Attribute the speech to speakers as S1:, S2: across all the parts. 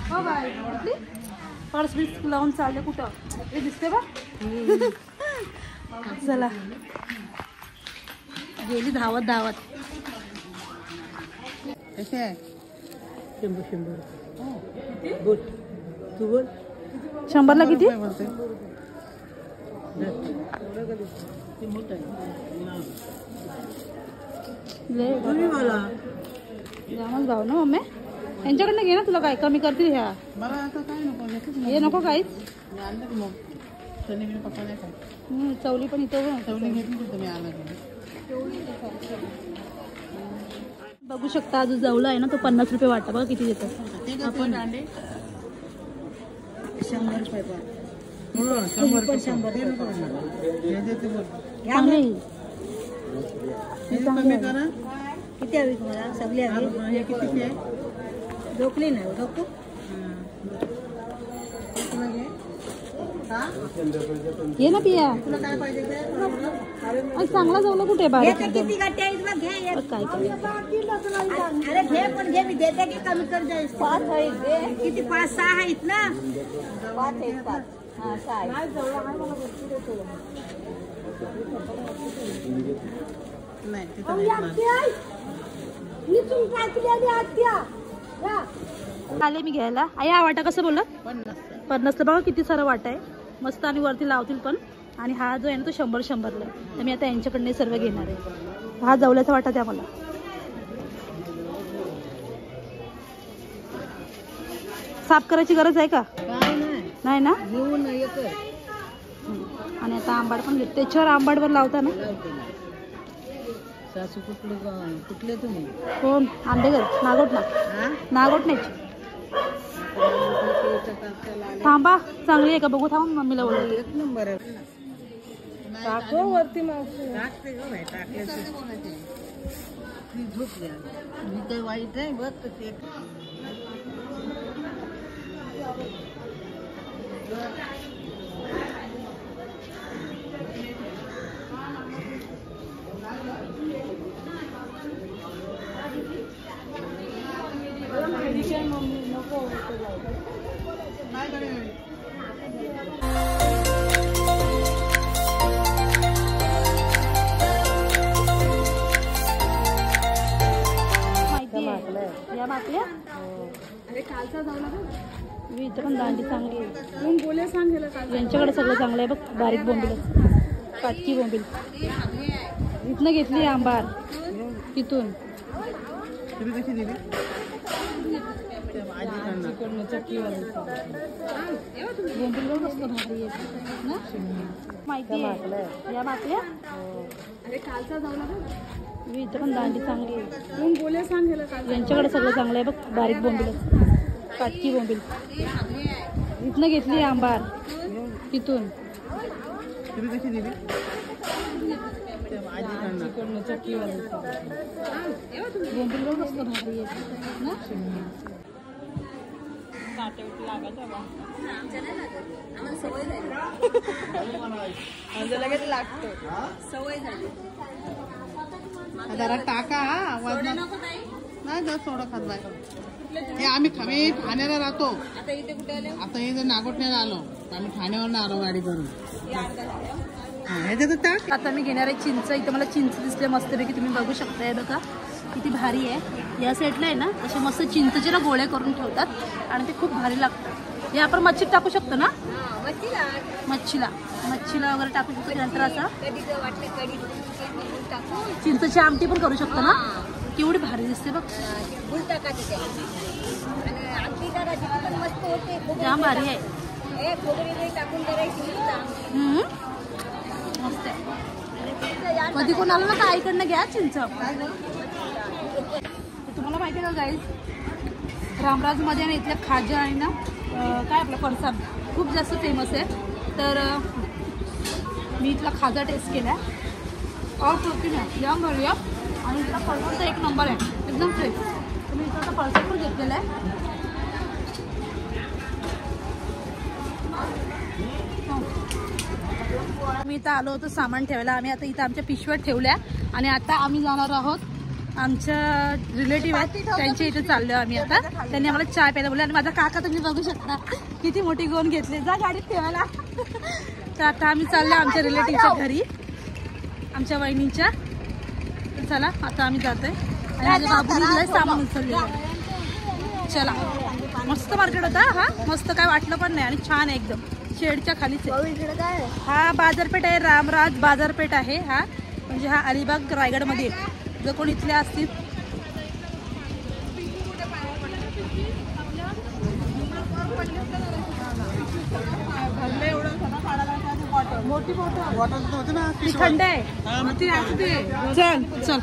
S1: हो बाय कुठली पर्स बीस लावून चालले कुठं हे दिसते बा चला गेली धावत धावत.
S2: कसे आहे 100 बोल तू बोल
S1: 100ला किती जामच भाव ना मम्मी यांच्याकडनं घे ना तुला काय कमी करतील ह्या
S2: मला आता काय नको
S1: हे नको काहीच
S2: मी आणलं मग शनिवारी पप्पा नाही काय
S1: चवली पण इथं
S2: चवली घेतली तुम्ही आणलं
S1: बघू शकता जो जवला आहे ना तो 50 रुपये वाटा बघा किती देतात
S2: आपण अंडे
S1: 100 रुपये
S2: हो 100 रुपये 100 हे देते बोल कमी करा
S1: किती हवी तुम्हाला सगळी हवी
S2: हे किती आहे
S1: ढोकली नाही ढोकू ये ना पिया
S2: तुला काय पाहिजे
S1: चांगला जाऊ कुठे बारीक
S3: किती गट्टे आहेत बघ घे
S1: काय
S3: अरे घे पण घे मी देते की कमी कर दे 5 आहेत किती 5 6 आहेत ना 5 आहेत 5 हां 6 आहेत
S2: नाही तिथं
S1: आले मी घ्यायला आई हा वाटा कसं बोलत 50 बघा किती सारा वाटा आहे मस्त आणि वरती लावतील पण आणि हा जो आहे ना तो 100 ला तर मी आता यांच्याकडनं सर्व घेणार आहे. हा जवल्याचा वाटा द्या मला. साफ करायची गरज आहे का नाही ना आणि आता आंबाड पण घेते त्याच्यावर आंबाडवर लावता ना
S2: सासू कुठले तुम्ही
S1: कोण आंबेगर नागोटण्याची थांबा चांगली आहे का बघू थांब मम्मीला बोलवते.
S2: एक नंबर आहे
S1: टाको वरती मावशी
S2: टाकते ग बाई टाकले ती झोप द्या मी काही वाईट आहे बघ ते
S1: या माकल्या अरे कालचा जाऊ ना मी इथं पण दांडी चांगली आहे बोले सांगेल यांच्याकडे सगळं चांगलं आहे बघ बारीक बोंबील काटकी बोंबील इथनं घेतली आंबार तिथून
S2: तुम्ही कशी दिली
S1: बोंबील बघ कसं भारी आहे ना माहिती आहे या माकल्या अरे कालचा जाऊ ना मी इथं पण दांडी चांगली आहे बोले सांगेल यांच्याकडे सगळं चांगलं आहे बघ बारीक बोंबील काटकी बोंबील इथनं घेतली आंबार तिथून
S2: तुम्ही कशी दिली
S1: बोंबील बघ कसं भारी आहे ना
S3: लगेच लागतो सवय झाली
S2: जरा टाका आवाज नाही जर थोडं खात बाय हे आम्ही ठाण्याला राहतो
S3: आता इथे कुठे आले
S2: आता हे जर नागोठण्याला आलो आम्ही ठाण्यावरून आलो गाडी करून ह्याच्यात टाक.
S1: आता मी घेणार आहे चिंच इथं मला चिंच दिसले मस्तपैकी तुम्ही बघू शकताय बघा किती भारी आहे या साईडला आहे ना असे मस्त चिंचचे ना गोळे करून ठेवतात आणि ते खूप भारी लागतात हे आपण मच्छीत टाकू शकतो ना मच्छीला वगैरे टाकू शकतो नंतर असं चिंचची आमटी पण करू शकतो ना केवढी भारी दिसते बघ जाम भारी आहे मस्त आहे कधी कोण आलं ना तर आईकडनं घ्या चिंच तुम्हाला माहिती आहे का गाईज रामराजमध्ये आणि इथल्या खाजा आहे ना काय आपलं फरसाण खूप जास्त फेमस आहे तर मी इथला खाजा टेस्ट केला आहे अप्रतिम आहे जाम भारी आहे आणि इथला फरसाण तर एक नंबर आहे एकदम फ्रेश तर मी इथला फरसाण पण घेतलेला आहे मी इथं आलो होतो सामान ठेवायला आम्ही आता इथं आमच्या पिशव्या ठेवल्या आणि आता आम्ही जाणार आहोत आमच्या रिलेटिव्ह आहेत त्यांच्या इथे चाललो आम्ही आता. त्यांनी आम्हाला चहा प्यायला बोलले आणि माझा काका तुम्ही बघू शकता किती मोठी गोन घेतली, जा गाडीत ठेवायला. तर आता आम्ही चाललो आमच्या रिलेटिव्हच्या घरी, आमच्या वहिनीच्या. चला आता आम्ही जातोय आणि माझ्या बाबूला सामान उचललेलं. चला, मस्त मार्केट होता हा, मस्त काय वाटलं पण नाही आणि छान आहे एकदम, शेडच्या खालीच आहे. हा बाजारपेठ आहे, रामराज बाजारपेठ आहे हा, म्हणजे हा अलिबाग रायगडमध्ये. जर कोण इथले असतील मोठी थंड आहे. चल चल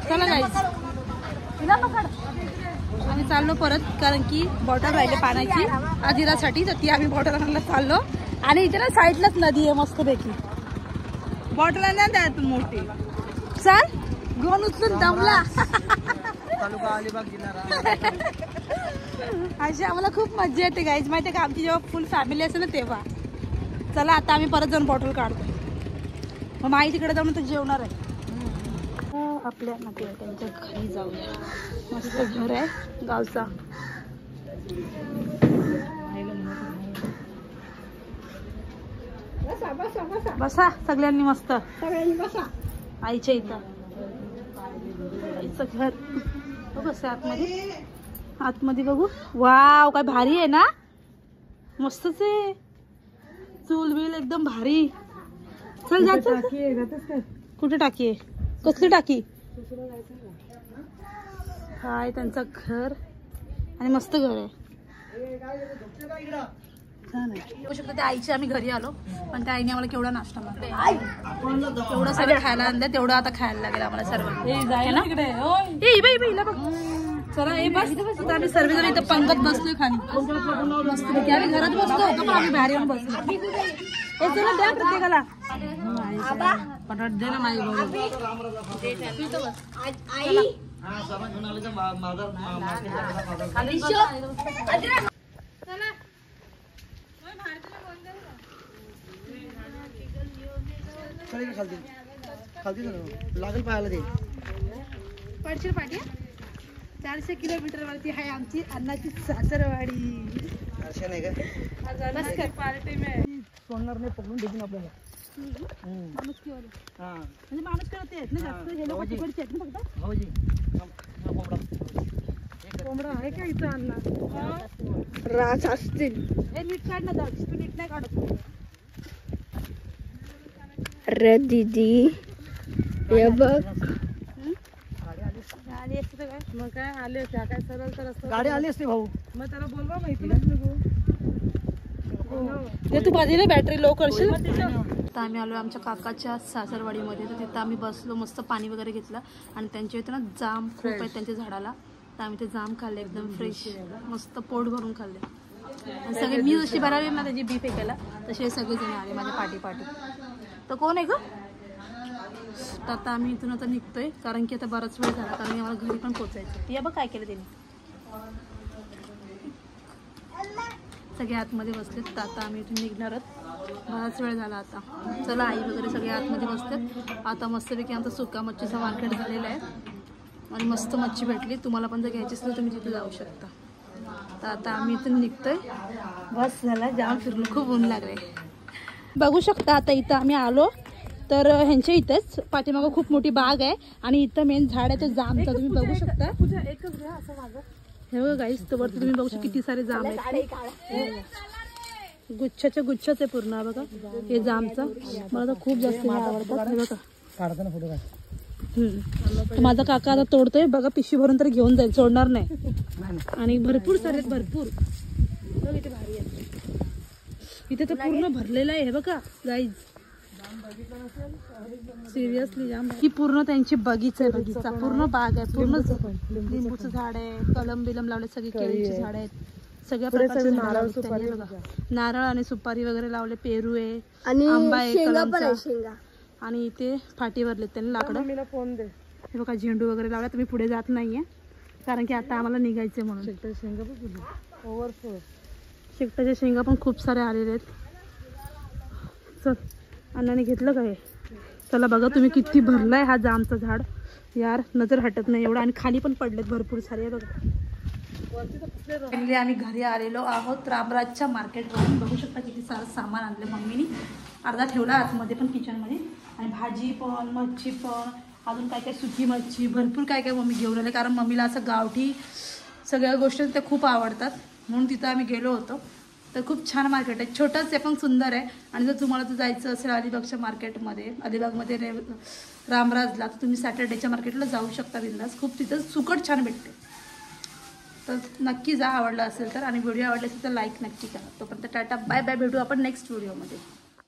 S1: चला गाईस, आम्ही चाललो परत, कारण की बॉटल राहिले पाण्याची आदिरासाठी, तर ती आम्ही बॉटल आणायला चाललो. आणि इथे ना साईडलाच नदी आहे मस्त पैकी. बॉटल नाही द्यायत मोठी. चल घेऊन उचलून दमला. अशी आम्हाला खूप मजा येते गाईज, माहिती आहे का, आमची जेव्हा फुल फॅमिली असेल ना तेव्हा. चला आता आम्ही परत जाऊन बॉटल काढतो, मग माई तिकडे जाऊन तर जेवणार आहे. आपल्या नातेवाईकांच्या घरी जाऊया. मस्त घर आहे गावचा. बसा सगळ्यांनी मस्त, बसा आईच्या इथं. आईचं घर बघ आतमध्ये, आतमध्ये बघू. वाव काय भारी आहे ना, मस्तच आहे. चूल बिल एकदम भारी. चल जायचं. कुठे टाकी आहे, कसली टाकी? हाय त्यांचं घर आणि मस्त घर आहे, छान आहे. बघू शकतो त्या आईच्या आम्ही घरी आलो, पण त्या आईने आम्हाला केवढा नाश्ता मागला, तेवढं सगळं खायला आणलं, तेवढं आता खायला लागेल आम्हाला सर्व. चला हे बस, आम्ही सर्वजण इथं पंगत बसलोय खाली मस्त पैकी. आम्ही घरात बसलो होतो पण आम्ही बाहेर येऊन बसलो. हे चला द्या प्रत्येकाला पटाट दे ना माई बरोबर.
S2: लागेल पाहायला ते
S1: पडशील पाठी. 400 किलोमीटर वरती आहे आमची अन्नाची सासरवाडी. पार्टी में सोडणार नाही, पकडून देतील आपल्याला. माणुसकीवाले म्हणजे माणूस करते आहेत ना जास्त, हे लोक तिकडचे आहेत ना फक्त. कोंबडा आहे का इथं अण्णा? राज असतील. हे नीट काढ ना दाद, तू नीट नाही काढत.
S3: अरे दीदी हे बघ,
S1: गाडी असते तर काय मग काय आले होते काय सरळ तर असतं.
S2: गाडी आली असते भाऊ,
S1: मग त्याला बोलवा माहिती ते तू बाजूला बॅटरी लो करशील. आता आम्ही आलो आमच्या काकाच्या सासरवाडीमध्ये, तर तिथं आम्ही बसलो, मस्त पाणी वगैरे घेतलं आणि त्यांच्या इथं ना जाम खूप आहेत त्यांच्या झाडाला, तर आम्ही ते जाम खाल्ले एकदम फ्रेश, मस्त पोट भरून खाल्ले. आणि सगळे मी जशी भरावी ना त्याची बी फेकायला, तसे सगळेजण आले माझ्या पाठी पाठी. तर कोण आहे ग? तर आता आम्ही इथून आता निघतोय, कारण की आता बराच वेळ झाला, कारण की आम्हाला घरी पण पोचायचं. ती बघ काय केलं त्यांनी, सगळे आतमध्ये बसलेत. तर आता आम्ही इथून निघणार आहोत, बराच वेळ झाला आता. चला आई वगैरे सगळे आतमध्ये बसलेत. आता मस्तपैकी आमचा सुका मच्छीचा मार्केट झालेला आहे आणि मस्त मच्छी भेटली. तुम्हाला पण जर घ्यायची असेल तर तुम्ही तिथे जाऊ शकता. तर आता आम्ही इथून निघतोय, बस झाला, जाम फिरलो, खूप ऊन लागले. बघू शकता आता इथं आम्ही आलो, तर ह्यांच्या इथेच पाठीमागं खूप मोठी बाग आहे आणि इथं मेन झाड आहे तो जामचा, तुम्ही बघू शकता. हे बघा गाईस, तर वरती तुम्ही बघू शकता किती सारे जाम आहेत, गुच्छाच्या गुच्छाच आहे पूर्ण. बघा हे जामचं, मला तर खूप जास्त आवडतात. हे बघा माझा काका आता तोडतोय बघा, पिशवी भरून तर घेऊन जाईल, सोडणार नाही. आणि भरपूर सारे भरपूर इथे भारी आहे, इथे तर पूर्ण भरलेलं आहे. हे बघा गाईज, सिरियसली जाम. ही पूर्ण त्यांची बगीचा आहे, बगीचा पूर्ण बाग आहे, पूर्ण लिंबूचं झाड आहे, कलम बिलम लावले, सगळे केळीची झाड आहेत, सगळ्या प्रकारचे नारळ सुपारी बघा, नारळ आणि सुपारी वगैरे लावले, पेरू आहे, आंबा आहे, कलमचा. आणि इथे फाटी भरलेत त्यांनी लाकडं. हे बघा झेंडू वगैरे लावला. तुम्ही पुढे जात नाहीये कारण की आता आम्हाला निघायचे म्हणून. शेकटाच्या शेंगा पण खूप सारे आलेले आहेत. चल अण्णाने घेतलं काय? चला बघा तुम्ही किती भरलाय हा जामचं झाड, यार नजर हटत नाही एवढं, आणि खाली पण पडलेत भरपूर सारे बघा. आम्ही घरी आलेलो आहोत रामराजच्या मार्केटवरून. बघू शकता किती सारं सामान आणलं मम्मीनी. अर्धा ठेवला आतमध्ये पण किचनमध्ये, आणि भाजी पण मच्छी पण अजून काय काय सुकी मच्छी भरपूर काय काय मम्मी घेऊन आले, कारण मम्मीला असं गावठी सगळ्या गोष्टी त्या खूप आवडतात म्हणून तिथं आम्ही गेलो होतो. तर खूप छान मार्केट आहे, छोटंच आहे पण सुंदर आहे. आणि जर तुम्हाला तर जायचं असेल अलिबागच्या मार्केटमध्ये, अलिबागमध्ये रामराजला, तर तुम्ही सॅटर्डेच्या मार्केटला जाऊ शकता बिंदास. खूप तिथं सुकट छान भेटते. तर नक्की जा आवडलं असेल तर, आणि व्हिडिओ आवडला असेल तर लाईक नक्की करा. तोपर्यंत टाटा बाय बाय, भेटू आपण नेक्स्ट व्हिडिओमध्ये.